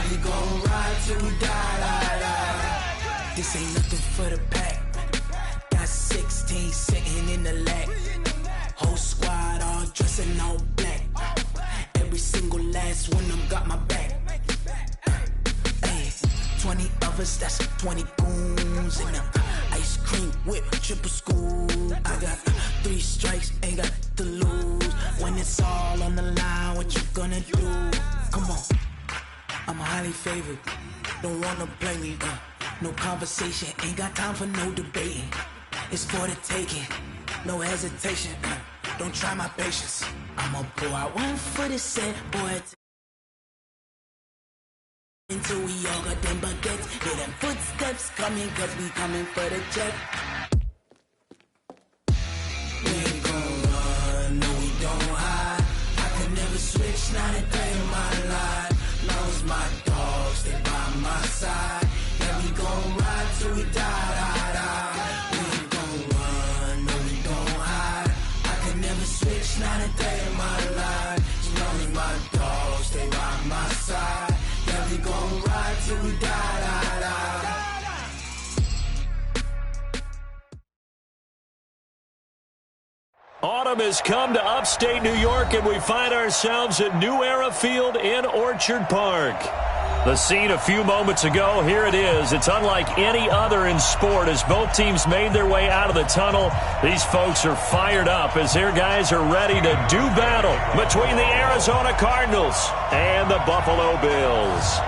Yeah, we gon' ride till we die. This ain't nothing for the pack. Got 16 sitting in the lap. Whole squad all dressed in all black. Every single last one of them got my back. Hey, 20 of us, that's 20 goons in the ice cream whip, triple scoop. I got 3 strikes, ain't got to lose. When it's all on the line, what you gonna do? Come on, I'm highly favored. Don't wanna play me, no conversation, ain't got time for no debating. It's for the taking, no hesitation. Don't try my patience. I'ma pull out one for the set, boy. Until we all got them baguettes. Hear them footsteps coming, cause we coming for the check. We ain't gon' run, no we don't hide. I can never switch, not a day in my life. Long as my dogs, they by my side. Yeah, we gon' ride till we die. We ain't gon' run, no we don't hide. I can never switch, not a day in my life. As long as my dogs, stay by my side. Yeah, we gon' ride till we die. Autumn has come to upstate New York, and we find ourselves at New Era Field in Orchard Park. The scene a few moments ago, here it is. It's unlike any other in sport as both teams made their way out of the tunnel. These folks are fired up as their guys are ready to do battle between the Arizona Cardinals and the Buffalo Bills.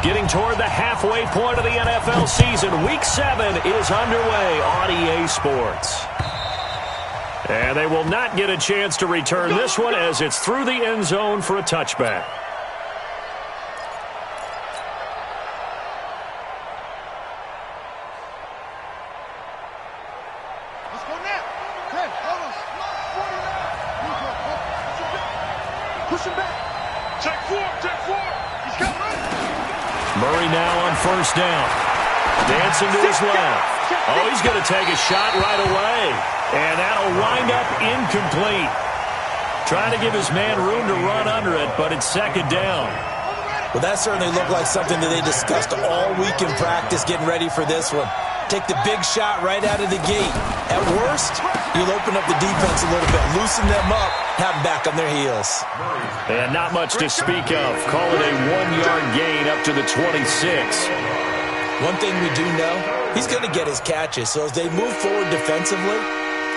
Getting toward the halfway point of the NFL season, Week 7 is underway on EA Sports. And they will not get a chance to return this one as it's through the end zone for a touchback. Murray now on first down. Dancing to his left. Oh, he's going to take a shot right away. And that'll wind up incomplete. Trying to give his man room to run under it, but it's second down. Well, that certainly looked like something that they discussed all week in practice, getting ready for this one. Take the big shot right out of the gate. At worst, you'll open up the defense a little bit, loosen them up, have them back on their heels. And not much to speak of. Call it a 1-yard gain up to the 26. One thing we do know, he's going to get his catches. So as they move forward defensively,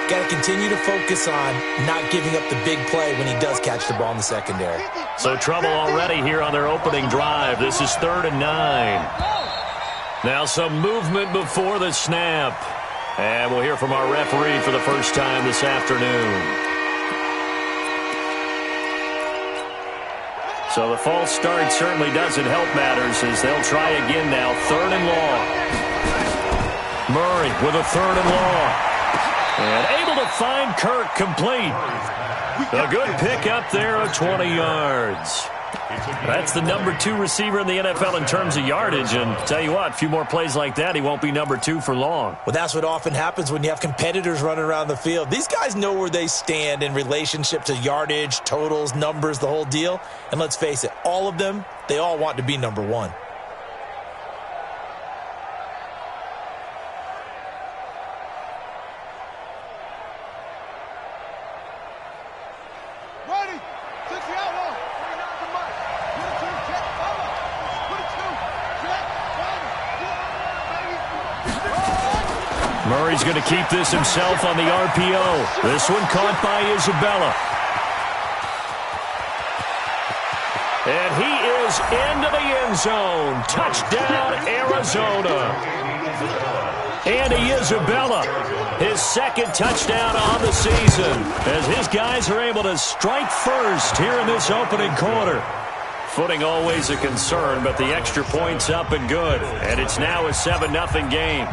got to continue to focus on not giving up the big play when he does catch the ball in the secondary. So trouble already here on their opening drive. This is 3rd and 9. Now some movement before the snap. And we'll hear from our referee for the first time this afternoon. So the false start certainly doesn't help matters as they'll try again now. 3rd and long. Murray with a 3rd and long. And able to find Kirk complete. A good pickup there of 20 yards. That's the number 2 receiver in the NFL in terms of yardage. And tell you what, a few more plays like that, he won't be number 2 for long. Well, that's what often happens when you have competitors running around the field. These guys know where they stand in relationship to yardage, totals, numbers, the whole deal. And let's face it, all of them, they all want to be number 1. Murray's going to keep this himself on the RPO. This one caught by Isabella. And he is into the end zone. Touchdown, Arizona. Andy Isabella, his 2nd touchdown on the season, as his guys are able to strike first here in this opening quarter. Footing always a concern, but the extra point's up and good. And it's now a 7-0 game.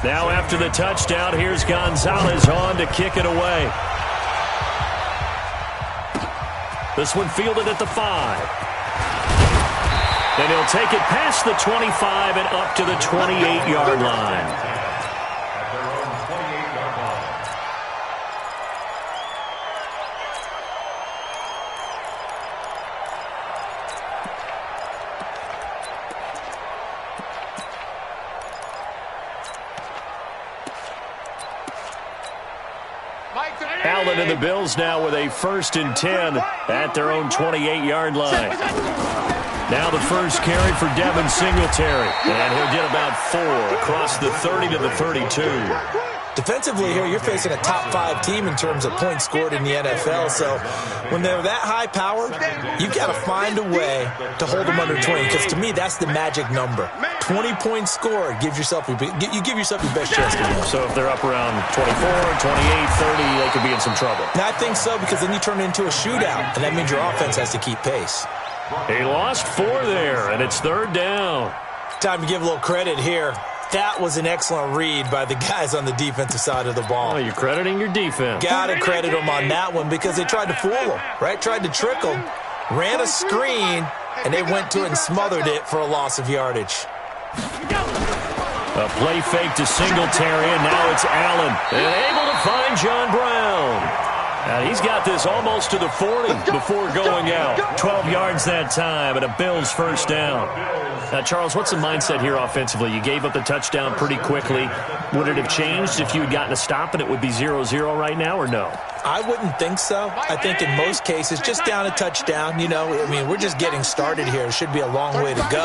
Now after the touchdown, here's Gonzalez on to kick it away. This one fielded at the 5. And he'll take it past the 25 and up to the 28-yard line. Cleveland and the Bills now with a 1st and 10 at their own 28-yard line. Now the first carry for Devin Singletary, and he'll get about 4 across the 30 to the 32. Defensively here, you're facing a top-5 team in terms of points scored in the NFL, so when they're that high-powered, you've got to find a way to hold them under 20, because to me, that's the magic number. 20 points scored, you give yourself your best chance to win. So if they're up around 24, 28, 30, they could be in some trouble. And I think so, because then you turn it into a shootout, and that means your offense has to keep pace. He lost 4 there, and it's 3rd down. Time to give a little credit here. That was an excellent read by the guys on the defensive side of the ball. Oh, you're crediting your defense. Got to credit them on that one because they tried to fool them, right? Tried to trick them, ran a screen, and they went to it and smothered it for a loss of yardage. A play fake to Singletary, and now it's Allen. And able to find John Brown. Now he's got this almost to the 40 before going out. 12 yards that time, and a Bills 1st down. Now, Charles, what's the mindset here offensively? You gave up the touchdown pretty quickly. Would it have changed if you had gotten a stop and it would be 0-0 right now, or no? I wouldn't think so. I think in most cases, just down a touchdown, you know, I mean, we're just getting started here. It should be a long way to go.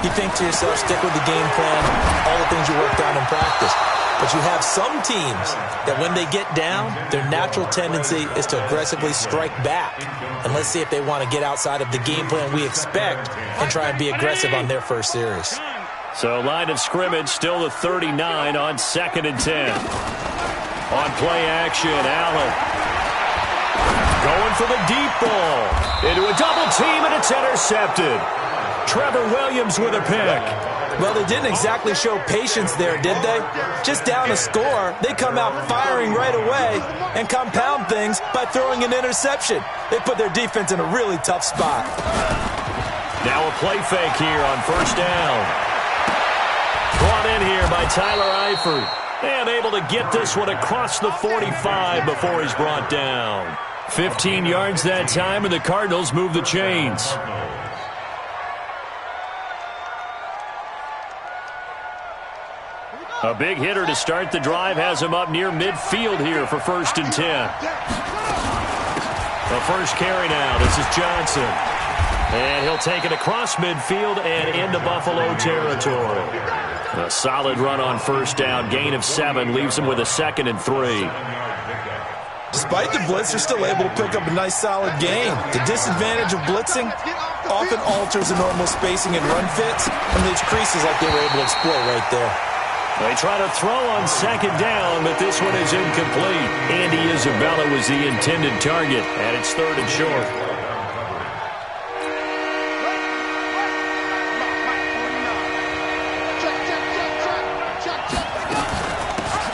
You think to yourself, stick with the game plan, all the things you worked on in practice. But you have some teams that when they get down, their natural tendency is to aggressively strike back. And let's see if they want to get outside of the game plan we expect and try and be aggressive on their first series. So line of scrimmage still the 39 on 2nd and 10. On play action, Allen. Going for the deep ball. Into a double team, and it's intercepted. Trevor Williams with a pick. Well, they didn't exactly show patience there, did they? Just down a score, they come out firing right away and compound things by throwing an interception. They put their defense in a really tough spot. Now a play fake here on 1st down. Brought in here by Tyler Eifert. And able to get this one across the 45 before he's brought down. 15 yards that time, and the Cardinals move the chains. A big hitter to start the drive has him up near midfield here for 1st and 10. The first carry now. This is Johnson. And he'll take it across midfield and into Buffalo territory. A solid run on 1st down. Gain of 7 leaves him with a 2nd and 3. Despite the blitz, they're still able to pick up a nice solid gain. The disadvantage of blitzing often alters the normal spacing and run fits, and these creases like they were able to exploit right there. They try to throw on 2nd down, but this one is incomplete. Andy Isabella was the intended target, and it's 3rd and short.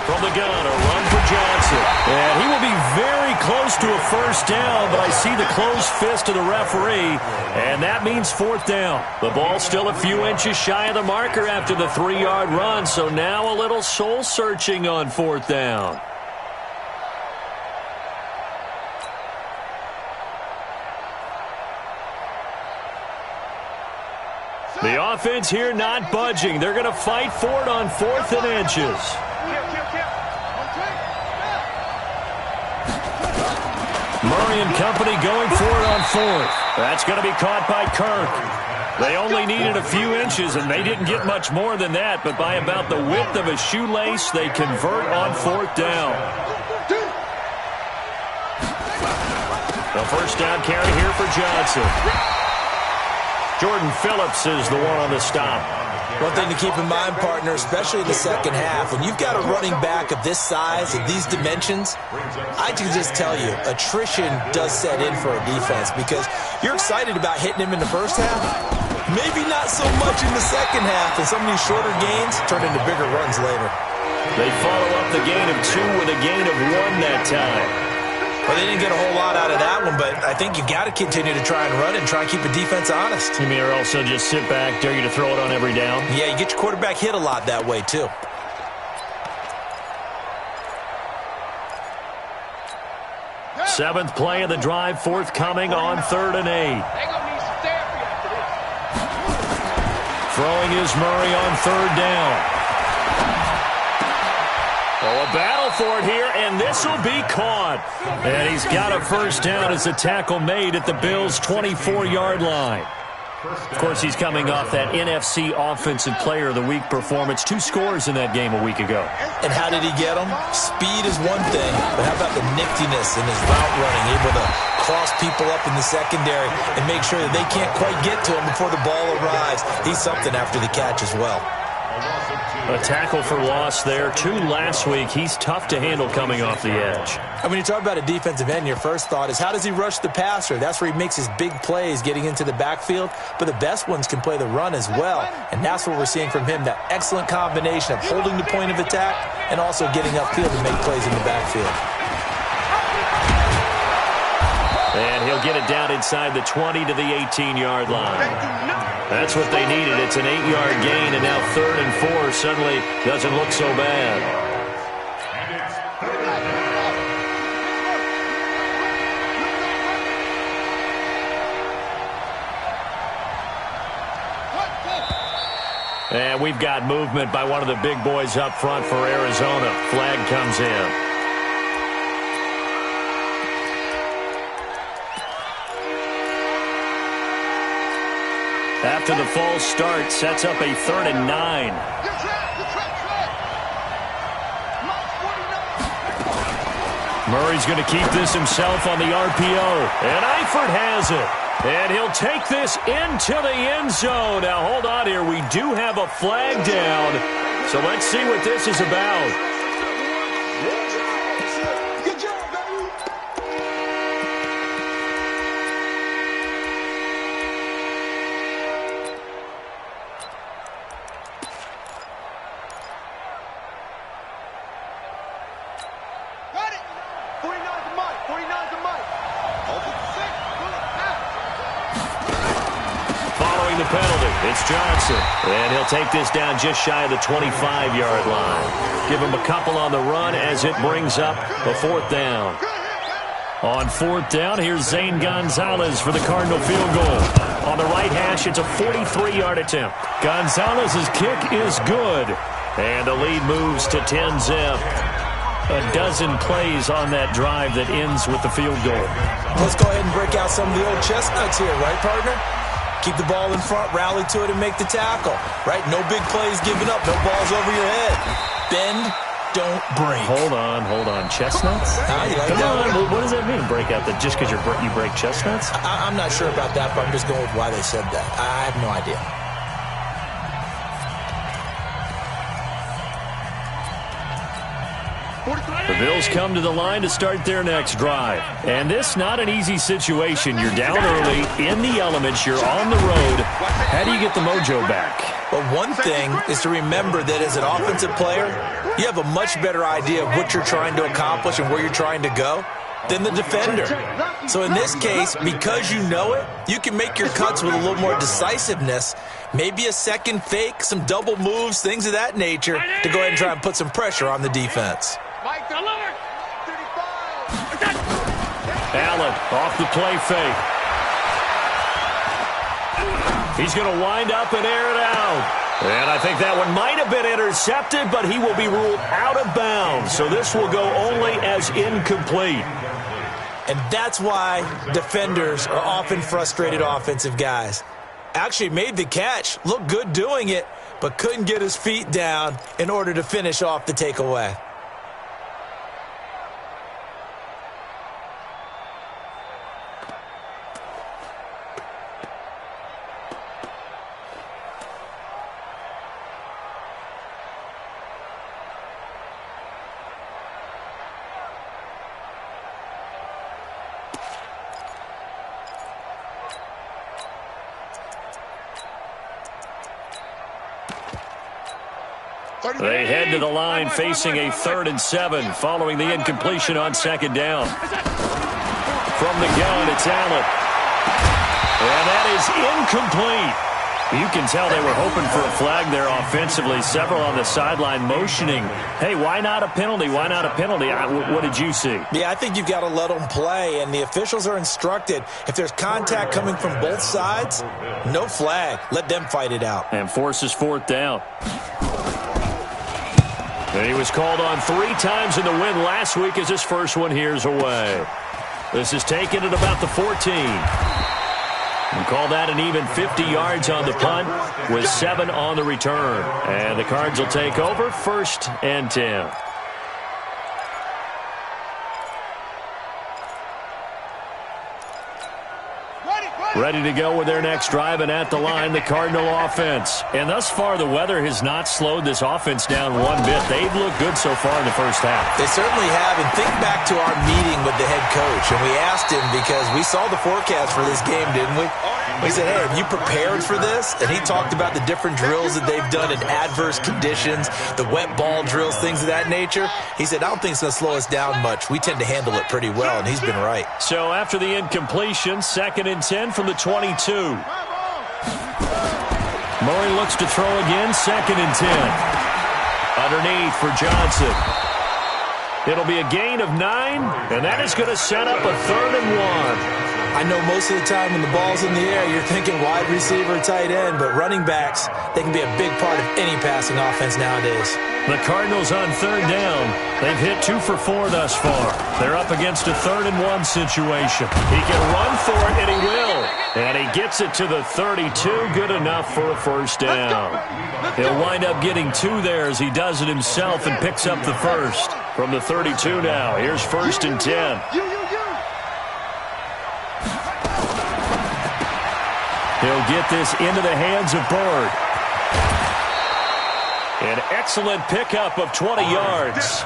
From the gun, a run for Johnson. And he will be very close to a 1st down, but I see the closed fist of the referee, and that means 4th down. The ball still a few inches shy of the marker after the 3-yard run, so now a little soul-searching on 4th down. The offense here not budging. They're going to fight for it on 4th and inches. Murray and company going for it on 4th. That's going to be caught by Kirk. They only needed a few inches, and they didn't get much more than that, but by about the width of a shoelace, they convert on 4th down. The 1st down carry here for Johnson. Jordan Phillips is the one on the stop. One thing to keep in mind, partner, especially in the second half, when you've got a running back of this size and these dimensions, I can just tell you, attrition does set in for a defense because you're excited about hitting him in the first half. Maybe not so much in the second half, and some of these shorter gains turn into bigger runs later. They follow up the gain of 2 with a gain of 1 that time. Well, they didn't get a whole lot out of that one, but I think you got to continue to try and run and try and keep the defense honest. You mean or also just sit back, dare you to throw it on every down? Yeah, you get your quarterback hit a lot that way, too. Seventh play of the drive, forthcoming on 3rd and 8. Throwing is Murray on 3rd down. Oh, a battle for it here, and this will be caught. And he's got a first down as the tackle made at the Bills' 24-yard line. Of course, he's coming off that NFC Offensive Player of the Week performance. 2 scores in that game a week ago. And how did he get them? Speed is one thing, but how about the niftiness in his route running, able to cross people up in the secondary and make sure that they can't quite get to him before the ball arrives. He's something after the catch as well. A tackle for loss there. 2 last week. He's tough to handle coming off the edge. And when you talk about a defensive end, your first thought is how does he rush the passer? That's where he makes his big plays getting into the backfield. But the best ones can play the run as well. And that's what we're seeing from him, that excellent combination of holding the point of attack and also getting upfield to make plays in the backfield. And he'll get it down inside the 20 to the 18-yard line. That's what they needed. It's an 8-yard gain, and now 3rd and 4 suddenly doesn't look so bad. And we've got movement by one of the big boys up front for Arizona. Flag comes in. After the false start, sets up a 3rd and 9. Murray's going to keep this himself on the RPO. And Eifert has it. And he'll take this into the end zone. Now, hold on here. We do have a flag down. So let's see what this is about. The penalty. It's Johnson. And he'll take this down just shy of the 25-yard line. Give him a couple on the run as it brings up the 4th down. On 4th down, here's Zane Gonzalez for the Cardinal field goal. On the right hash, it's a 43-yard attempt. Gonzalez's kick is good. And the lead moves to 10-zip. A dozen plays on that drive that ends with the field goal. Let's go ahead and break out some of the old chestnuts here, right, partner? Keep the ball in front, rally to it, and make the tackle. Right? No big plays given up. No balls over your head. Bend, don't break. Hold on. Chestnuts? You like Come that on. What does that mean, break out? That just because you break chestnuts? I'm not sure about that, but I'm just going with why they said that. I have no idea. The Bills come to the line to start their next drive. And this not an easy situation. You're down early, in the elements, you're on the road. How do you get the mojo back? Well, one thing is to remember that as an offensive player, you have a much better idea of what you're trying to accomplish and where you're trying to go than the defender. So in this case, because you know it, you can make your cuts with a little more decisiveness, maybe a second fake, some double moves, things of that nature, to go ahead and try and put some pressure on the defense. Allen off the play fake. He's going to wind up and air it out. And I think that one might have been intercepted, but he will be ruled out of bounds. So this will go only as incomplete. And that's why defenders are often frustrated offensive guys. Actually made the catch, looked good doing it, but couldn't get his feet down in order to finish off the takeaway. They head to the line facing a 3rd and 7 following the incompletion on 2nd down. From the gun, it's Allen. And that is incomplete. You can tell they were hoping for a flag there offensively. Several on the sideline motioning, hey, why not a penalty? Why not a penalty? What did you see? Yeah, I think you've got to let them play, and the officials are instructed, if there's contact coming from both sides, no flag. Let them fight it out. And forces 4th down. And he was called on 3 times in the win last week as his first one here's away. This is taken at about the 14. And call that an even 50 yards on the punt with 7 on the return. And the Cards will take over 1st and 10. Ready to go with their next drive, and at the line, the Cardinal offense. And thus far, the weather has not slowed this offense down one bit. They've looked good so far in the first half. They certainly have, and think back to our meeting with the head coach, and we asked him because we saw the forecast for this game, didn't we? We said, hey, have you prepared for this? And he talked about the different drills that they've done in adverse conditions, the wet ball drills, things of that nature. He said, I don't think it's going to slow us down much. We tend to handle it pretty well, and he's been right. So after the incompletion, 2nd and 10 from the 22. Murray looks to throw again, 2nd and 10. Underneath for Johnson. It'll be a gain of 9, and that is going to set up a 3rd and 1. I know most of the time when the ball's in the air, you're thinking wide receiver, tight end, but running backs, they can be a big part of any passing offense nowadays. The Cardinals on 3rd down. They've hit 2 for 4 thus far. They're up against a 3rd and 1 situation. He can run for it, and he will. And he gets it to the 32, good enough for a 1st down. He'll wind up getting 2 there as he does it himself and picks up the 1st. From the 32 now, here's 1st and 10. He'll get this into the hands of Bird. An excellent pickup of 20 yards.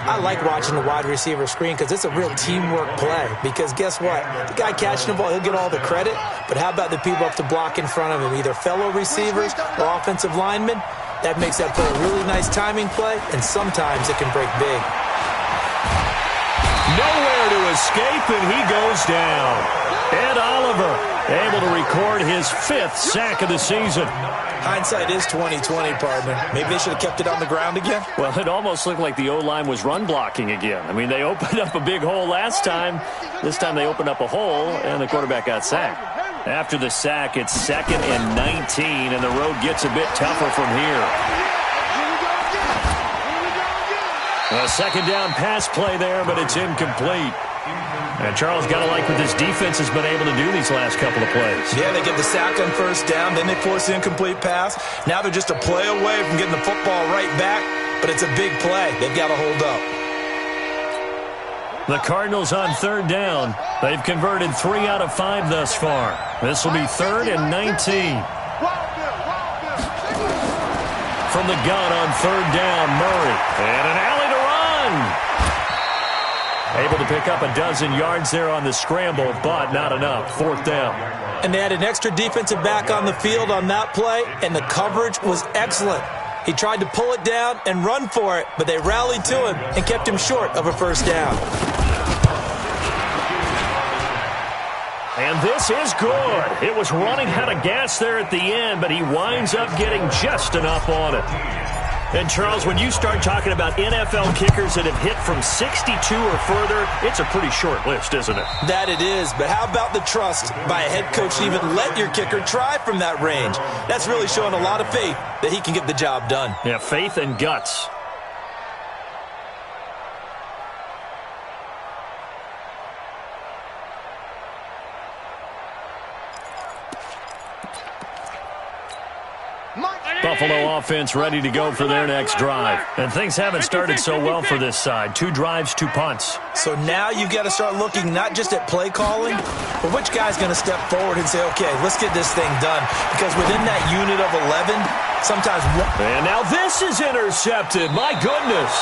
I like watching the wide receiver screen because it's a real teamwork play. Because guess what? The guy catching the ball, he'll get all the credit. But how about the people up to block in front of him, either fellow receivers or offensive linemen? That makes that play a really nice timing play, and sometimes it can break big. Nowhere to escape, and he goes down. Ed Oliver able to record his 5th sack of the season. Hindsight is 20/20, partner. Maybe they should have kept it on the ground again. Well, it almost looked like the O-line was run blocking again. I mean, they opened up a big hole last time. This time they opened up a hole, and the quarterback got sacked. After the sack, it's 2nd and 19, and the road gets a bit tougher from here. A 2nd down pass play there, but it's incomplete. And Charles, got to like what this defense has been able to do these last couple of plays. Yeah, they get the sack on 1st down, then they force the incomplete pass. Now they're just a play away from getting the football right back, but it's a big play. They've got to hold up. The Cardinals on 3rd down. They've converted 3 out of 5 thus far. This will be 3rd and 19. From the gun on 3rd down, Murray. And an alley to run. Able to pick up a dozen yards there on the scramble, but not enough. 4th down. And they had an extra defensive back on the field on that play, and the coverage was excellent. He tried to pull it down and run for it, but they rallied to him and kept him short of a 1st down. And this is good. It was running out of gas there at the end, but he winds up getting just enough on it. And, Charles, when you start talking about NFL kickers that have hit from 62 or further, it's a pretty short list, isn't it? That it is, but how about the trust by a head coach to even let your kicker try from that range? That's really showing a lot of faith that he can get the job done. Yeah, faith and guts. Buffalo offense ready to go for their next drive. And things haven't started so well for this side. 2 drives, 2 punts. So now you've got to start looking not just at play calling, but which guy's going to step forward and say, okay, let's get this thing done. Because within that unit of 11, sometimes one... And now this is intercepted. My goodness.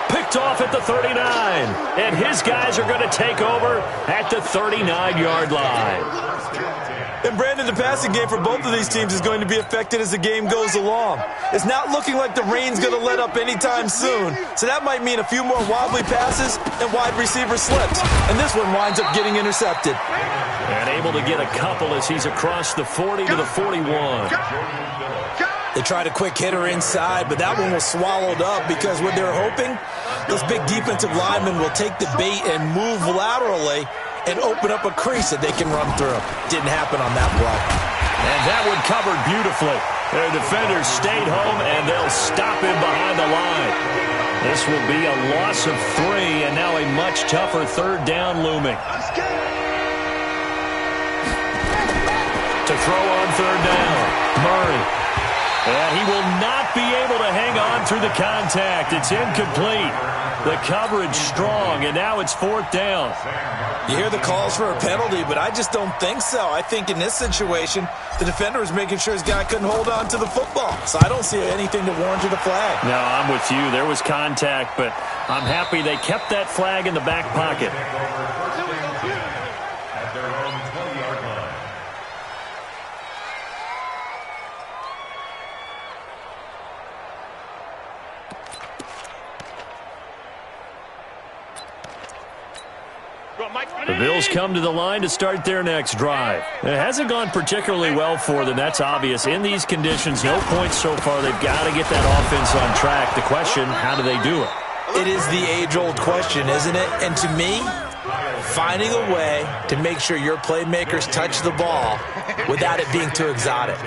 Picked off at the 39. And his guys are going to take over at the 39-yard line. And, Brandon, the passing game for both of these teams is going to be affected as the game goes along. It's not looking like the rain's going to let up anytime soon. So that might mean a few more wobbly passes and wide receiver slips. And this one winds up getting intercepted. And able to get a couple as he's across the 40 to the 41. They tried a quick hitter inside, but that one was swallowed up because what they're hoping, those big defensive linemen will take the bait and move laterally and open up a crease that they can run through. Didn't happen on that play. And that one covered beautifully. Their defenders stayed home, and they'll stop him behind the line. This will be a loss of 3, and now a much tougher third down looming. To throw on third down, Murray. And he will not be able to hang on through the contact. It's incomplete. The coverage strong, and now it's fourth down. You hear the calls for a penalty, but I just don't think so. I think in this situation, the defender was making sure his guy couldn't hold on to the football. So I don't see anything to warrant a flag. No, I'm with you. There was contact, but I'm happy they kept that flag in the back pocket. The Bills come to the line to start their next drive. It hasn't gone particularly well for them. That's obvious. In these conditions, no points so far. They've got to get that offense on track. The question, how do they do it? It is the age-old question, isn't it? And to me, finding a way to make sure your playmakers touch the ball without it being too exotic.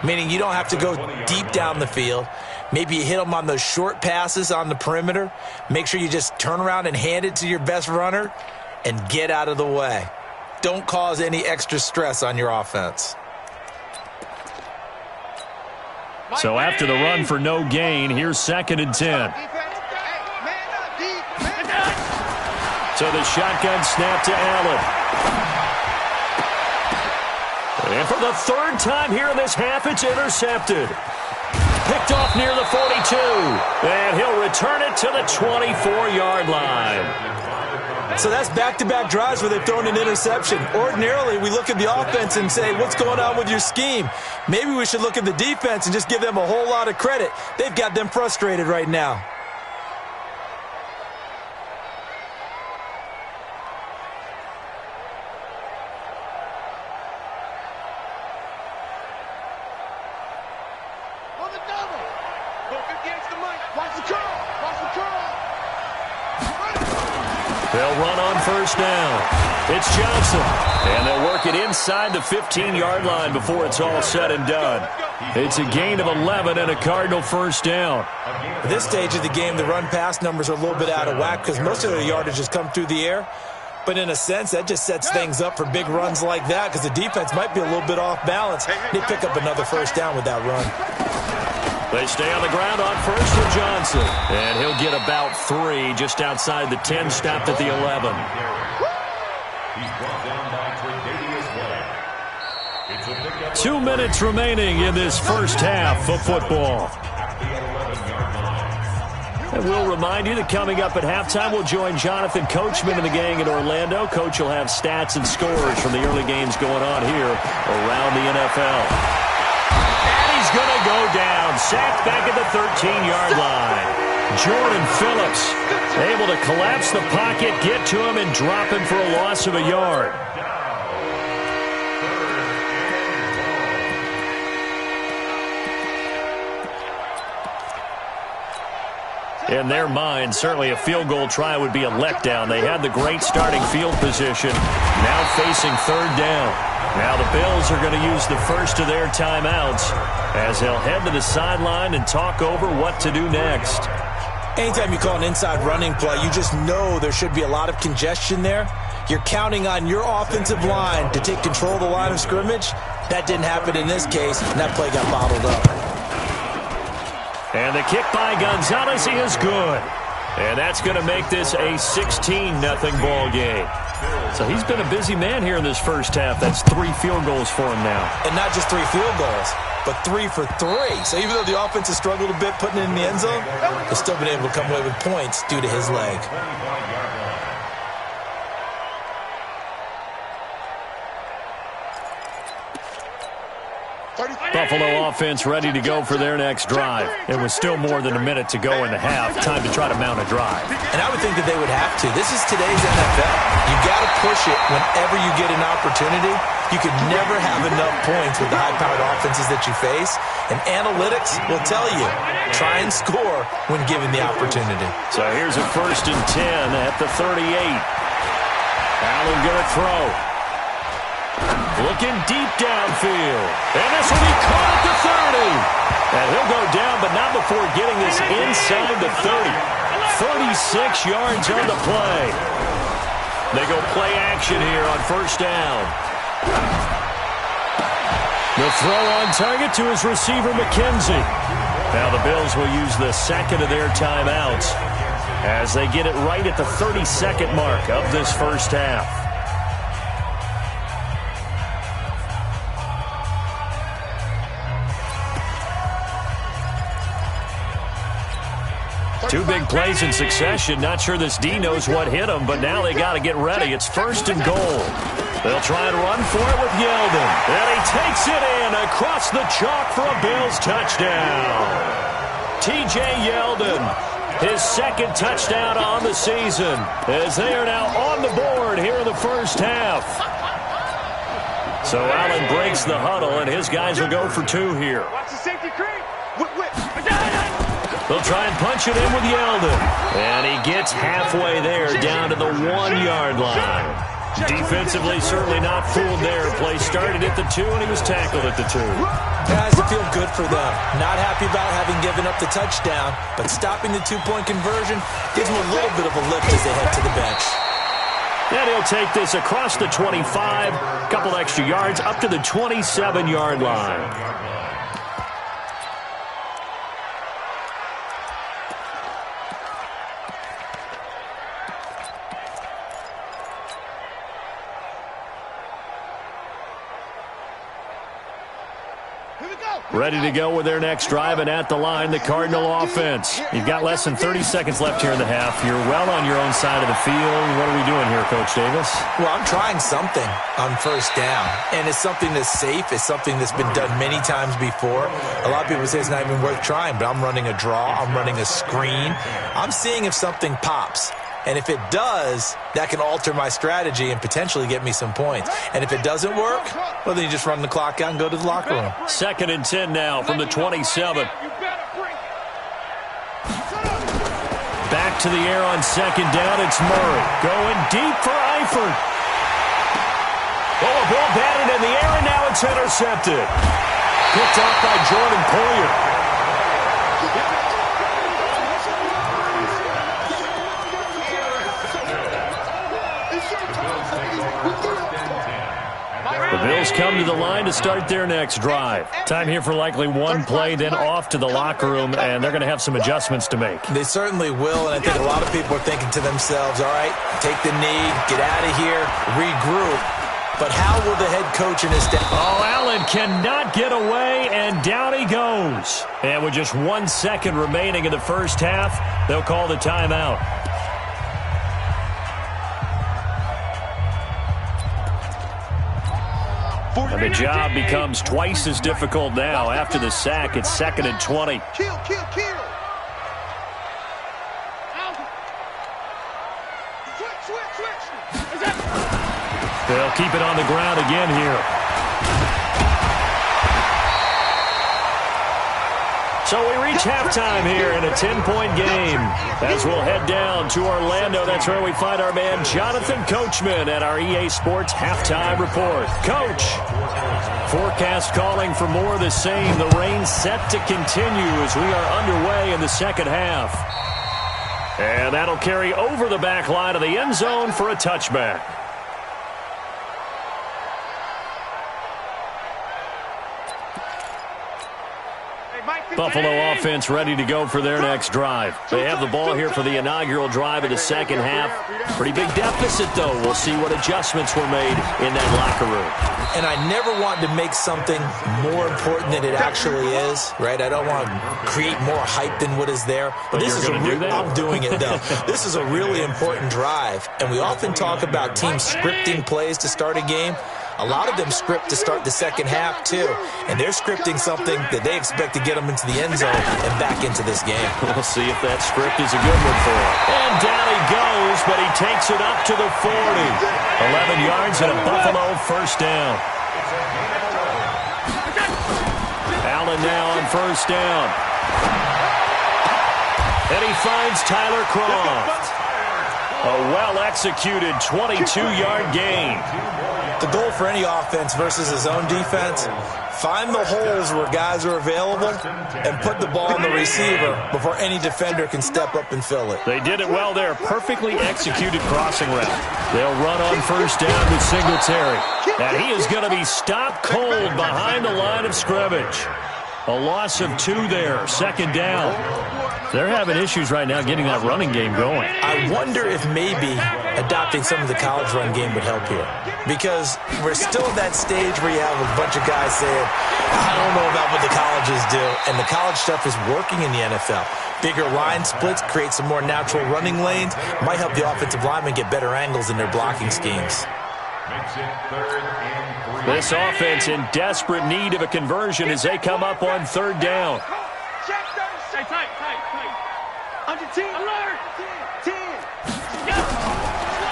Meaning you don't have to go deep down the field. Maybe you hit them on those short passes on the perimeter. Make sure you just turn around and hand it to your best runner and get out of the way. Don't cause any extra stress on your offense. So after the run for no gain, here's 2nd and 10. So the shotgun snap to Allen. And for the third time here in this half, it's intercepted. Picked off near the 42. And he'll return it to the 24-yard line. So that's back-to-back drives where they've thrown an interception. Ordinarily, we look at the offense and say, what's going on with your scheme? Maybe we should look at the defense and just give them a whole lot of credit. They've got them frustrated right now. They'll run on first down. It's Johnson. And they'll work it inside the 15-yard line before it's all said and done. It's a gain of 11 and a Cardinal first down. At this stage of the game, the run-pass numbers are a little bit out of whack because most of their yardage has come through the air. But in a sense, that just sets things up for big runs like that because the defense might be a little bit off balance. They pick up another first down with that run. They stay on the ground on first for Johnson. And he'll get about 3 just outside the 10, stopped at the 11. He's brought down by Tre'Davious White. 2 minutes remaining in this first half of football. And we'll remind you that coming up at halftime, we'll join Jonathan Coachman and the gang in Orlando. Coach will have stats and scores from the early games going on here around the NFL. Going to go down, sacked back at the 13-yard line. Jordan Phillips able to collapse the pocket, get to him, and drop him for a loss of a yard. In their mind, certainly a field goal try would be a letdown. They had the great starting field position, now facing third down. Now the Bills are going to use the first of their timeouts as they'll head to the sideline and talk over what to do next. Anytime you call an inside running play, you just know there should be a lot of congestion there. You're counting on your offensive line to take control of the line of scrimmage. That didn't happen in this case, and that play got bottled up. And the kick by Gonzalez is good. And that's going to make this a 16-0 ball game. So he's been a busy man here in this first half. That's 3 field goals for him now. And not just 3 field goals, but 3 for 3. So even though the offense has struggled a bit putting it in the end zone, they've still been able to come away with points due to his leg. Buffalo offense ready to go for their next drive. It was still more than a minute to go in the half. Time to try to mount a drive. And I would think that they would have to. This is today's NFL. You got to push it whenever you get an opportunity. You could never have enough points with the high-powered offenses that you face. And analytics will tell you, try and score when given the opportunity. So here's a 1st and 10 at the 38. Allen going to throw. Looking deep downfield. And this will be caught at the before getting this inside the 30. 36 yards on the play. They go play action here on first down. The throw on target to his receiver, McKenzie. Now the Bills will use the second of their timeouts as they get it right at the 30-second mark of this first half. Two big plays in succession. Not sure this D knows what hit him, but now they got to get ready. It's first and goal. They'll try and run for it with Yeldon. And he takes it in across the chalk for a Bills touchdown. T.J. Yeldon, his second touchdown on the season, as they are now on the board here in the first half. So Allen breaks the huddle, and his guys will go for two here. Watch the safety creep. They'll try and punch it in with Yeldon. And he gets halfway there, down to the 1-yard line. Defensively, certainly not fooled there. Play started at the 2, and he was tackled at the 2. Guys, it feels good for them. Not happy about having given up the touchdown, but stopping the two-point conversion gives them a little bit of a lift as they head to the bench. And he'll take this across the 25, couple extra yards, up to the 27-yard line. Ready to go with their next drive, and at the line, the Cardinal offense. You've got less than 30 seconds left here in the half. You're well on your own side of the field. What are we doing here, Coach Davis? Well, I'm trying something on first down, and it's something that's safe. It's something that's been done many times before. A lot of people say it's not even worth trying, but I'm running a draw. I'm running a screen. I'm seeing if something pops. And if it does, that can alter my strategy and potentially get me some points. And if it doesn't work, well, then you just run the clock out and go to the locker room. 2nd and 10 now from the 27. Back to the air on second down. It's Murray going deep for Eifert. Oh, a ball batted in the air, and now it's intercepted. Picked off by Jordan Poyer. The Bills come to the line to start their next drive. Time here for likely one play, then off to the locker room, and they're going to have some adjustments to make. They certainly will, and I think a lot of people are thinking to themselves, all right, take the knee, get out of here, regroup. But how will the head coach and his staff... Oh, Allen cannot get away, and down he goes. And with just 1 second remaining in the first half, they'll call the timeout. And the job becomes twice as difficult now. After the sack, it's 2nd and 20. Kill. Switch. They'll keep it on the ground again here. So we reach halftime here in a 10-point game. As we'll head down to Orlando, that's where we find our man Jonathan Coachman at our EA Sports Halftime Report. Coach, forecast calling for more of the same. The rain set to continue as we are underway in the second half. And that'll carry over the back line of the end zone for a touchback. Buffalo offense ready to go for their next drive. They have the ball here for the inaugural drive of the second half. Pretty big deficit, though. We'll see what adjustments were made in that locker room. And I never want to make something more important than it actually is, right? I don't want to create more hype than what is there. But this is I'm doing it, though. This is a really important drive. And we often talk about teams scripting plays to start a game. A lot of them script to start the second half, too. And they're scripting something that they expect to get them into the end zone and back into this game. We'll see if that script is a good one for him. And down he goes, but he takes it up to the 40. 11 yards and a Buffalo first down. Allen now on first down. And he finds Tyler Kroft. A well-executed 22-yard gain. The goal for any offense versus his own defense, find the holes where guys are available and put the ball on the receiver before any defender can step up and fill it. They did it well there. Perfectly executed crossing route. They'll run on first down with Singletary. And he is going to be stopped cold behind the line of scrimmage. A loss of 2 there. Second down. They're having issues right now getting that running game going. I wonder if maybe adopting some of the college run game would help here. Because we're still at that stage where you have a bunch of guys saying, I don't know about what the colleges do. And the college stuff is working in the NFL. Bigger line splits, create some more natural running lanes. Might help the offensive linemen get better angles in their blocking schemes. This offense in desperate need of a conversion as they come up on third down.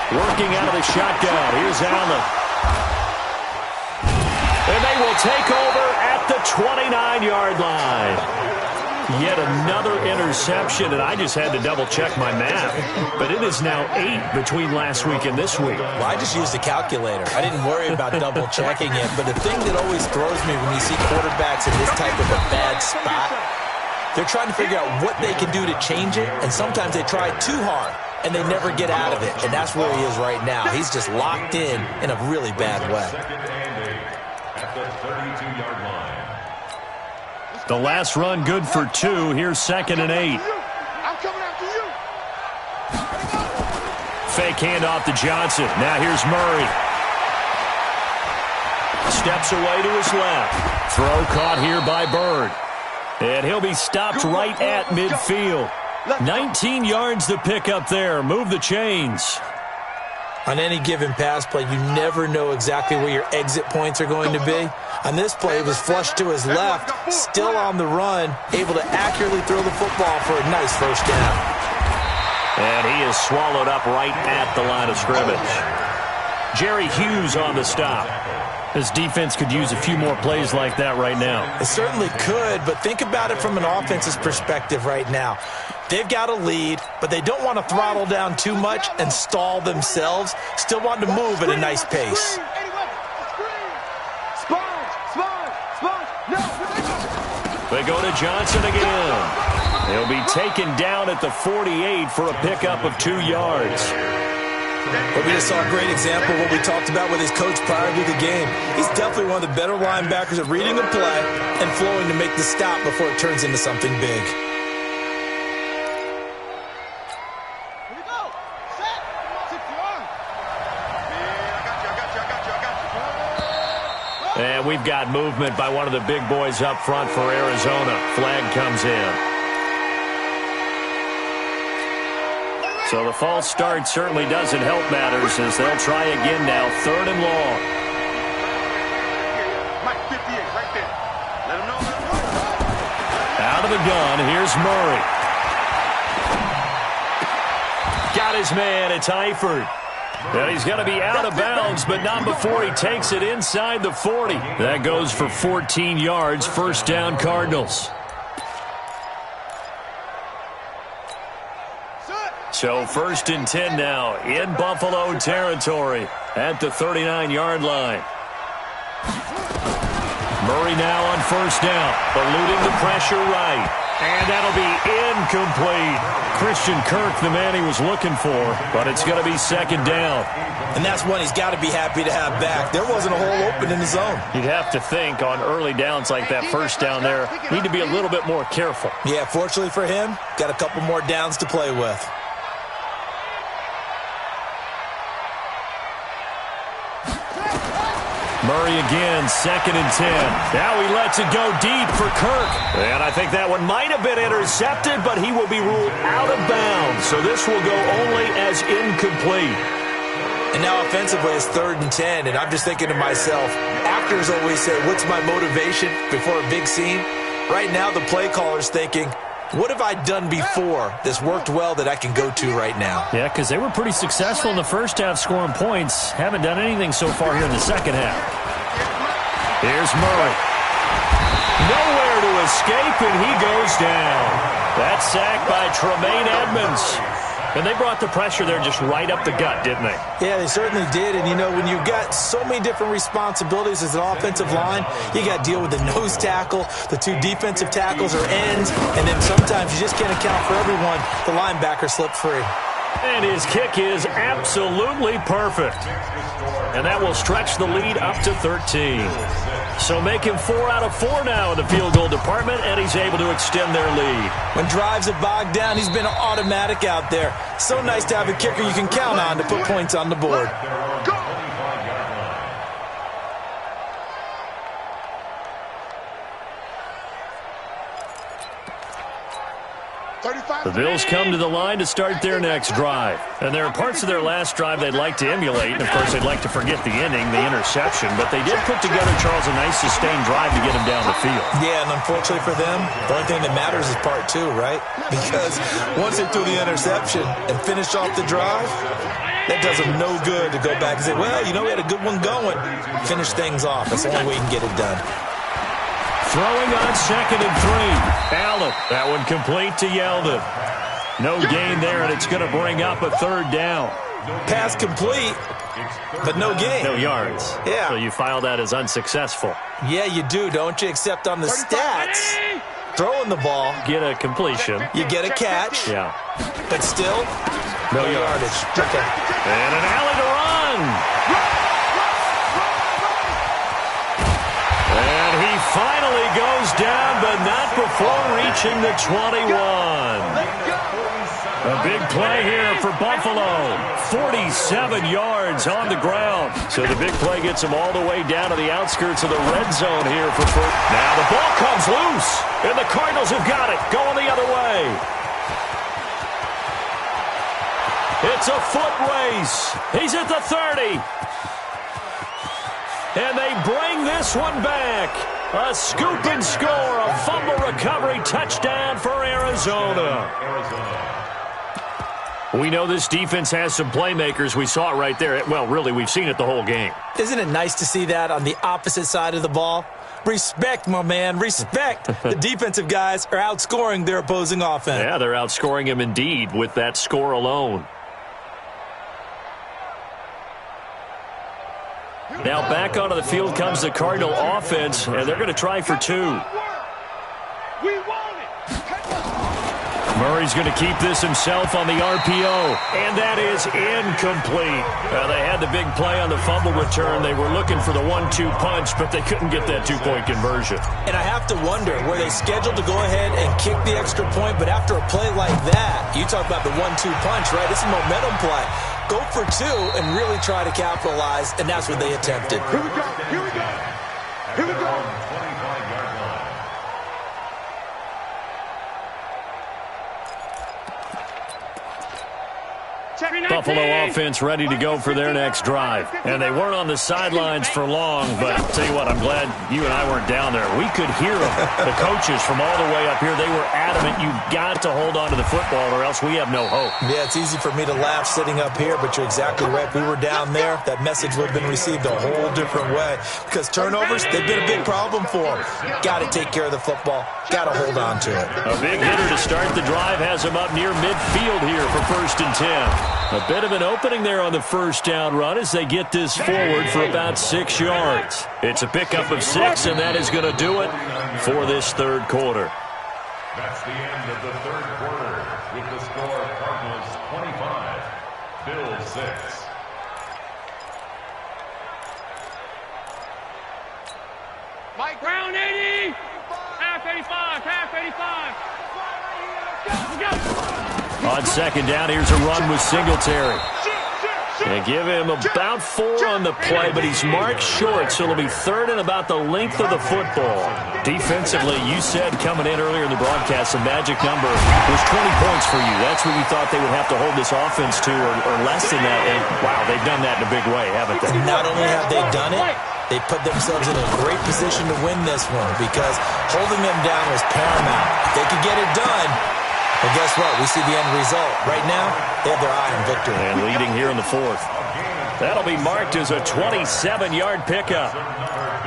Working out of the shotgun. Here's Allen. And they will take over at the 29-yard line. Yet another interception, and I just had to double-check my math. But it is now 8 between last week and this week. Well, I just used a calculator. I didn't worry about double-checking it. But the thing that always throws me when you see quarterbacks in this type of a bad spot, they're trying to figure out what they can do to change it, and sometimes they try too hard, and they never get out of it. And that's where he is right now. He's just locked in a really bad way. At the 32-yard line. The last run good for 2. Here's 2nd and 8. I'm coming after you. Fake handoff to Johnson. Now here's Murray. Steps away to his left. Throw caught here by Bird. And he'll be stopped right at midfield. 19 yards to pick up there. Move the chains. On any given pass play, you never know exactly where your exit points are going to be. On this play, it was flushed to his left, still on the run, able to accurately throw the football for a nice first down. And he is swallowed up right at the line of scrimmage. Jerry Hughes on the stop. This defense could use a few more plays like that right now. It certainly could, but think about it from an offense's perspective right now. They've got a lead, but they don't want to throttle down too much and stall themselves. Still want to move at a nice pace. They go to Johnson again. He'll be taken down at the 48 for a pickup of 2 yards. But we just saw a great example of what we talked about with his coach prior to the game. He's definitely one of the better linebackers at reading a play and flowing to make the stop before it turns into something big. And we've got movement by one of the big boys up front for Arizona. Flag comes in. So the false start certainly doesn't help matters as they'll try again now. 3rd and long. Out of the gun, here's Murray. Got his man, it's Eifert. And he's going to be out of bounds, but not before he takes it inside the 40. That goes for 14 yards, first down Cardinals. So 1st and 10 now in Buffalo territory at the 39-yard line. Murray now on first down, eluding the pressure right. And that'll be incomplete. Christian Kirk, the man he was looking for, but it's going to be 2nd down. And that's one he's got to be happy to have back. There wasn't a hole open in his zone. You'd have to think on early downs like that first down there, need to be a little bit more careful. Yeah, fortunately for him, got a couple more downs to play with. Murray again, 2nd and 10. Now he lets it go deep for Kirk. And I think that one might have been intercepted, but he will be ruled out of bounds. So this will go only as incomplete. And now offensively it's 3rd and 10, and I'm just thinking to myself, actors always say, what's my motivation before a big scene? Right now the play caller's thinking, what have I done before that's worked well that I can go to right now? Yeah, because they were pretty successful in the first half scoring points. Haven't done anything so far here in the second half. Here's Murray. Nowhere to escape, and he goes down. That sack by Tremaine Edmonds. And they brought the pressure there just right up the gut, didn't they? Yeah, they certainly did. And, you know, when you've got so many different responsibilities as an offensive line, you got to deal with the nose tackle, the two defensive tackles or ends, and then sometimes you just can't account for everyone. The linebacker slipped free. And his kick is absolutely perfect. And that will stretch the lead up to 13. So make him 4 out of 4 now in the field goal department, and he's able to extend their lead. When drives are bogged down, he's been automatic out there. So nice to have a kicker you can count on to put points on the board. The Bills come to the line to start their next drive. And there are parts of their last drive they'd like to emulate. And, of course, they'd like to forget the inning, the interception. But they did put together, Charles, a nice sustained drive to get him down the field. Yeah, and unfortunately for them, the only thing that matters is part 2, right? Because once they threw the interception and finished off the drive, that does them no good to go back and say, well, you know, we had a good one going. Finish things off. That's the only way you can get it done. Throwing on 2nd and 3. Allen. That one complete to Yeldon. No gain there, and it's going to bring up a 3rd down. Pass complete, but no gain. No yards. Yeah. So you file that as unsuccessful. Yeah, you do, don't you? Except on the stats, throwing the ball. Get a completion. You get a catch. Yeah. But still, no yardage. Okay. And an alley to run. And he finally goes down, but not before reaching the 21. A big play here for Buffalo. 47 yards on the ground. So the big play gets him all the way down to the outskirts of the red zone here for first. Now the ball comes loose, and the Cardinals have got it. Going the other way. It's a foot race. He's at the 30. And they bring this one back. A scoop and score, a fumble recovery touchdown for Arizona. We know this defense has some playmakers. We saw it right there. Well, really, we've seen it the whole game. Isn't it nice to see that on the opposite side of the ball? Respect, my man, respect. The defensive guys are outscoring their opposing offense. Yeah, they're outscoring him indeed with that score alone. Now back onto the field comes the Cardinal offense, and they're going to try for 2. Murray's going to keep this himself on the RPO, and that is incomplete. They had the big play on the fumble return. They were looking for the 1-2 punch, but they couldn't get that 2-point conversion. And I have to wonder, were they scheduled to go ahead and kick the extra point, but after a play like that, you talk about the 1-2 punch, right? It's a momentum play. Go for 2 and really try to capitalize, and that's what they attempted. Here we go. Here we go. Here we go. Buffalo offense ready to go for their next drive. And they weren't on the sidelines for long, but I'll tell you what, I'm glad you and I weren't down there. We could hear them, the coaches from all the way up here. They were adamant, you've got to hold on to the football or else we have no hope. Yeah, it's easy for me to laugh sitting up here, but you're exactly right. If we were down there, that message would have been received a whole different way. Because turnovers, they've been a big problem for them. Got to take care of the football. Got to hold on to it. A big hitter to start the drive has him up near midfield here for 1st and 10. A bit of an opening there on the first down run as they get this forward for about 6 yards. It's a pickup of 6, and that is going to do it for this 3rd quarter. That's the end of the 3rd quarter with the score Cardinals 25, Bills 6. Mike Brown 80. Half 85. Half 85. On 2nd down, here's a run with Singletary. They give him about 4 on the play, but he's marked short, so it'll be 3rd and about the length of the football. Defensively, you said coming in earlier in the broadcast, the magic number was 20 points for you. That's what you thought they would have to hold this offense to, or less than that. And, wow, they've done that in a big way, haven't they? And not only have they done it, they put themselves in a great position to win this one because holding them down was paramount. If they could get it done, well, guess what? We see the end result. Right now, they have their eye on victory. And leading here in the 4th. That'll be marked as a 27-yard pickup.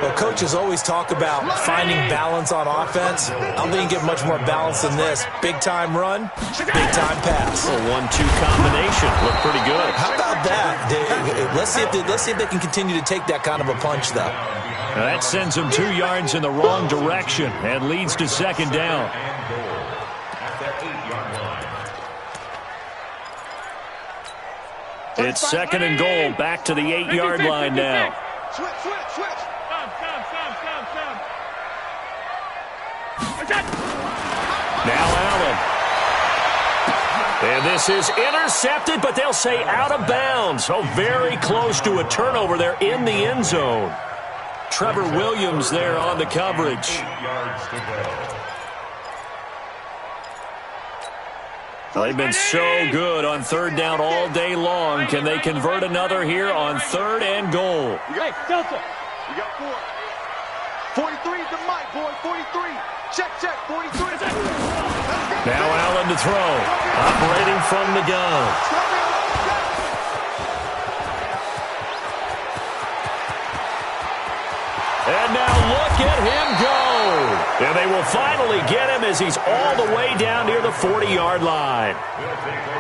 Well, coaches always talk about finding balance on offense. I don't think you get much more balance than this. Big-time run, big-time pass. A 1-2 combination. Looked pretty good. How about that? Let's see if they can continue to take that kind of a punch, though. Now that sends them 2 yards in the wrong direction and leads to second down. It's second and goal, back to the 8-yard line now. Switch. Now Allen. And this is intercepted, but they'll say out of bounds. Oh, very close to a turnover there in the end zone. Trevor Williams there on the coverage. They've been so good on third down all day long. Can they convert another here on third and goal? Hey, Delta. You got 4. 43 is the mic, boy. 43. Check. 43. Now Allen to throw. Operating from the gun. And now look at him go. And they will finally get him as he's all the way down near the 40-yard line.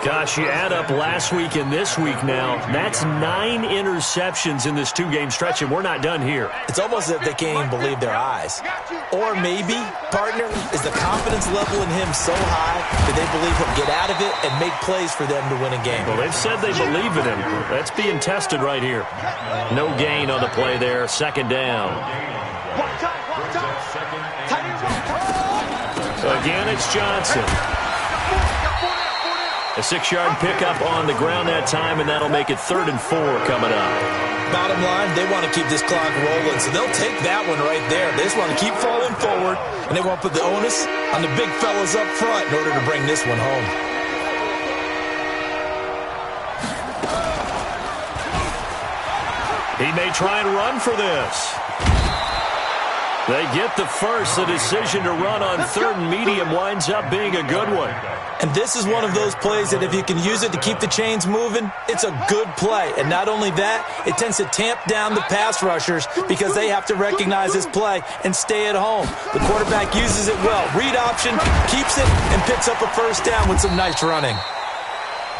Gosh, you add up last week and this week now. That's 9 interceptions in this 2-game stretch, and we're not done here. It's almost as if they can't even believe their eyes. Or maybe, partner, is the confidence level in him so high that they believe he'll get out of it and make plays for them to win a game. Well, they've said they believe in him. That's being tested right here. No gain on the play there. Second down. Again, it's Johnson. A 6-yard pickup on the ground that time, and that'll make it 3rd and 4 coming up. Bottom line, they want to keep this clock rolling, so they'll take that one right there. They just want to keep falling forward, and they want to put the onus on the big fellas up front in order to bring this one home. He may try and run for this. They get the first. The decision to run on third and medium winds up being a good one. And this is one of those plays that if you can use it to keep the chains moving, it's a good play. And not only that, it tends to tamp down the pass rushers because they have to recognize this play and stay at home. The quarterback uses it well. Read option, keeps it, and picks up a first down with some nice running.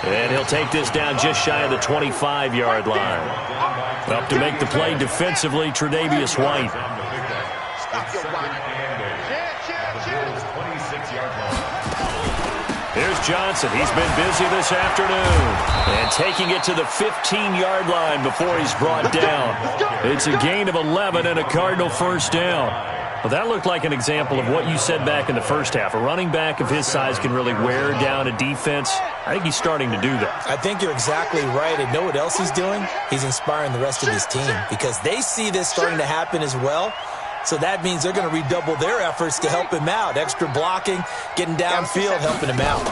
And he'll take this down just shy of the 25-yard line. Up to make the play defensively, Tre'Davious White. Here's Johnson. He's been busy this afternoon. And taking it to the 15-yard line before he's brought down. It's a gain of 11 and a Cardinal first down. Well, that looked like an example of what you said back in the first half. A running back of his size can really wear down a defense. I think he's starting to do that. I think you're exactly right. And know what else he's doing? He's inspiring the rest of his team because they see this starting to happen as well. So that means they're going to redouble their efforts to help him out. Extra blocking, getting downfield, helping him out.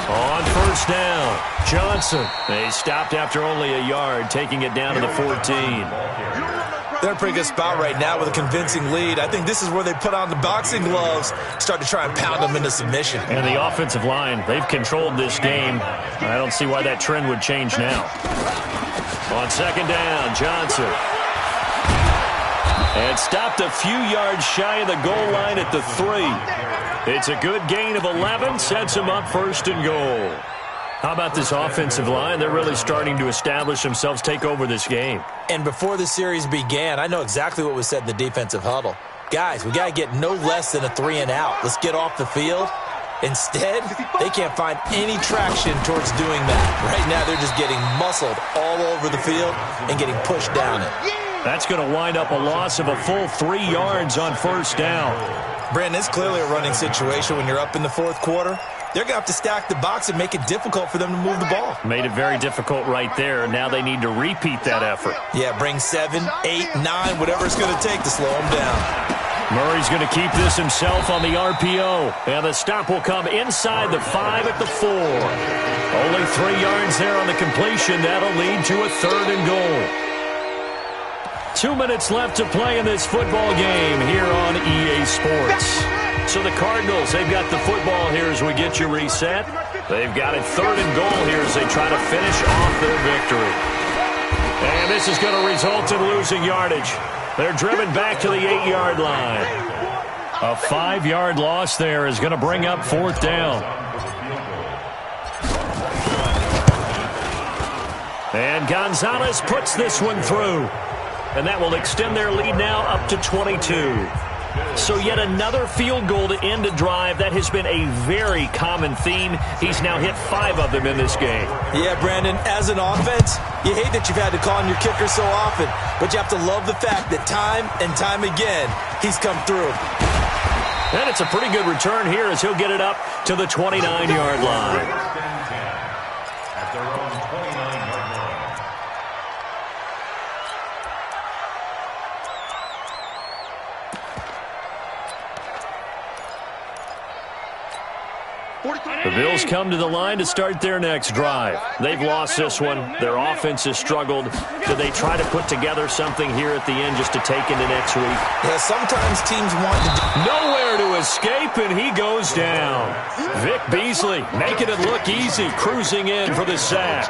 On first down, Johnson. They stopped after only a yard, taking it down to the 14. They're in a pretty good spot right now with a convincing lead. I think this is where they put on the boxing gloves, start to try and pound them into submission. And the offensive line, they've controlled this game. I don't see why that trend would change now. On second down, Johnson. And stopped a few yards shy of the goal line at the 3. It's a good gain of 11, sets him up first and goal. How about this offensive line? They're really starting to establish themselves, take over this game. And before the series began, I know exactly what was said in the defensive huddle. Guys, we got to get no less than a 3 and out. Let's get off the field. Instead, they can't find any traction towards doing that. Right now, they're just getting muscled all over the field and getting pushed down it. That's going to wind up a loss of a full 3 yards on first down. Brandon, it's clearly a running situation when you're up in the fourth quarter. They're going to have to stack the box and make it difficult for them to move the ball. Made it very difficult right there. Now they need to repeat that effort. Yeah, bring 7, 8, 9, whatever it's going to take to slow them down. Murray's going to keep this himself on the RPO. And the stop will come inside the 5 at the 4. Only 3 yards there on the completion. That'll lead to a 3rd and goal. 2 minutes left to play in this football game here on EA Sports. So the Cardinals, they've got the football here as we get you reset. They've got it 3rd and goal here as they try to finish off their victory. And this is going to result in losing yardage. They're driven back to the 8-yard line. A 5-yard loss there is going to bring up 4th down. And Gonzalez puts this one through. And that will extend their lead now up to 22. So yet another field goal to end a drive. That has been a very common theme. He's now hit 5 of them in this game. Yeah, Brandon, as an offense, you hate that you've had to call on your kicker so often, but you have to love the fact that time and time again, he's come through. And it's a pretty good return here as he'll get it up to the 29-yard line. At their own 29-yard line. The Bills come to the line to start their next drive. They've lost this one. Their offense has struggled. Do they try to put together something here at the end just to take into next week? Yeah, sometimes teams want to nowhere to escape, and he goes down. Vic Beasley making it look easy, cruising in for the sack.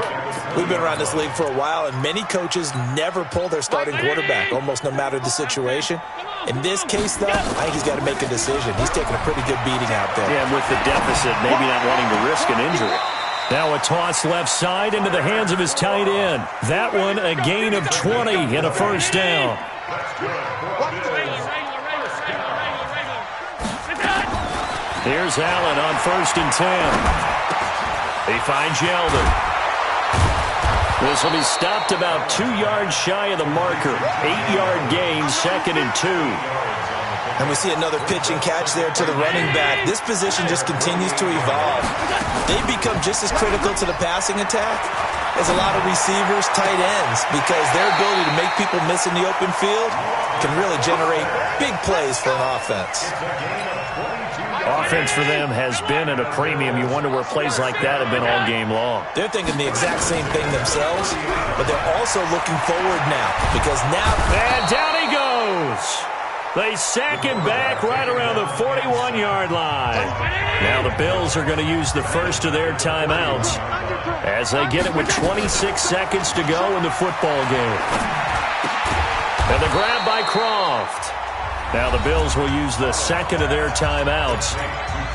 We've been around this league for a while, and many coaches never pull their starting quarterback, almost no matter the situation. In this case, though, I think he's got to make a decision. He's taking a pretty good beating out there. Yeah, and with the deficit, maybe not wanting to risk an injury. Now a toss left side into the hands of his tight end. That one a gain of 20 and a 1st down. Here's Allen on 1st and 10. He finds Yeldon. This will be stopped about 2 yards shy of the marker. 8-yard gain, 2nd and 2. And we see another pitch and catch there to the running back. This position just continues to evolve. They become just as critical to the passing attack as a lot of receivers, tight ends, because their ability to make people miss in the open field can really generate big plays for an offense. Offense for them has been at a premium. You wonder where plays like that have been all game long. They're thinking the exact same thing themselves, but they're also looking forward now because now... And down he goes. They sack him back right around the 41-yard line. Now the Bills are going to use the first of their timeouts as they get it with 26 seconds to go in the football game. And the grab by Croft. Now the Bills will use the second of their timeouts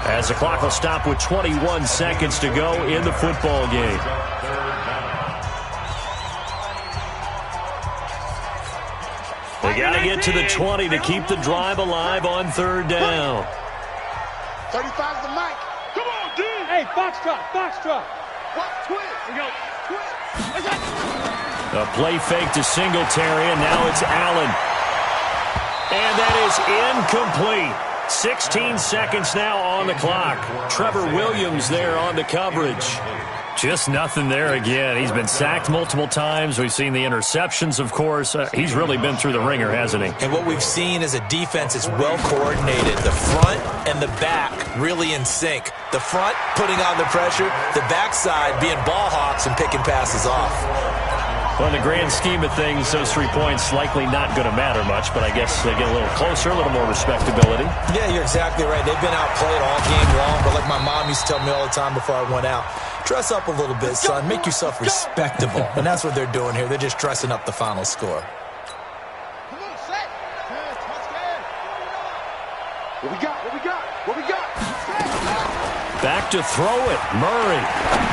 as the clock will stop with 21 seconds to go in the football game. They got to get to the 20 to keep the drive alive on 3rd down. 35's the mic. Come on, D. Hey, foxtrot. What? Twist. We go. Twist. A play fake to Singletary, and now it's Allen. And that is incomplete. 16 seconds now on the clock. Trevor Williams there on the coverage. Just nothing there again. He's been sacked multiple times. We've seen the interceptions, of course. He's really been through the ringer, hasn't he? And what we've seen is a defense that's well coordinated. The front and the back really in sync. The front putting on the pressure, the backside being ball hawks and picking passes off. Well, in the grand scheme of things, those 3 points likely not going to matter much, but I guess they get a little closer, a little more respectability. Yeah, you're exactly right. They've been outplayed all game long, but like my mom used to tell me all the time before I went out, dress up a little bit, son. Make yourself respectable. And that's what they're doing here. They're just dressing up the final score. Come on, set. What we got? Back to throw it. Murray.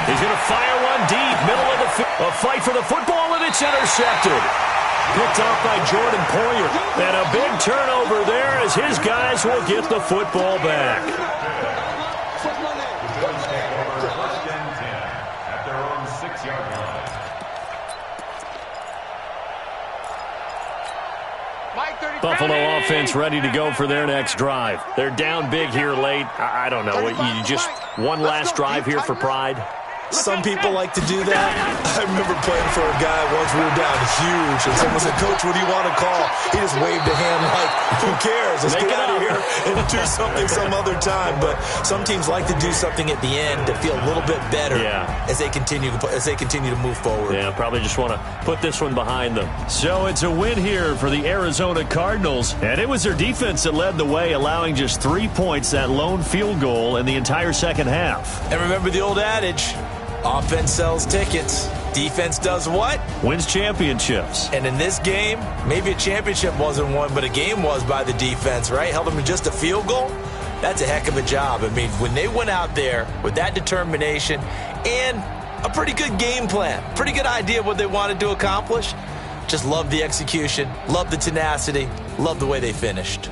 He's going to fire one deep. Middle of the a fight for the football, and it's intercepted. Picked off by Jordan Poyer. And a big turnover there as his guys will get the football back. At their own 6-yard line. Buffalo offense ready to go for their next drive. They're down big here late. I don't know. You just one last drive here for pride? Some people like to do that. I remember playing for a guy once. We were down huge, and someone said, "Coach, what do you want to call?" He just waved a hand like, "Who cares? Let's get out of here and do something some other time." But some teams like to do something at the end to feel a little bit better as they continue to move forward. Yeah, probably just want to put this one behind them. So it's a win here for the Arizona Cardinals, and it was their defense that led the way, allowing just 3 points, that lone field goal in the entire second half. And remember the old adage, offense sells tickets. Defense does what? Wins championships. And in this game, maybe a championship wasn't won, but a game was by the defense, right? Held them to just a field goal. That's a heck of a job. I mean, when they went out there with that determination and a pretty good game plan, pretty good idea of what they wanted to accomplish, just love the execution, love the tenacity, love the way they finished.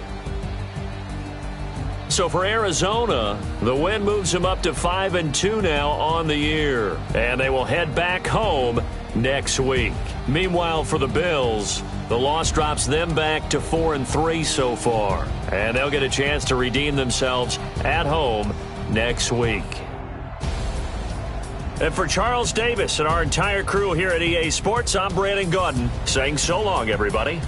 So for Arizona, the win moves them up to 5-2 now on the year. And they will head back home next week. Meanwhile, for the Bills, the loss drops them back to 4-3 so far. And they'll get a chance to redeem themselves at home next week. And for Charles Davis and our entire crew here at EA Sports, I'm Brandon Gaudin saying so long, everybody.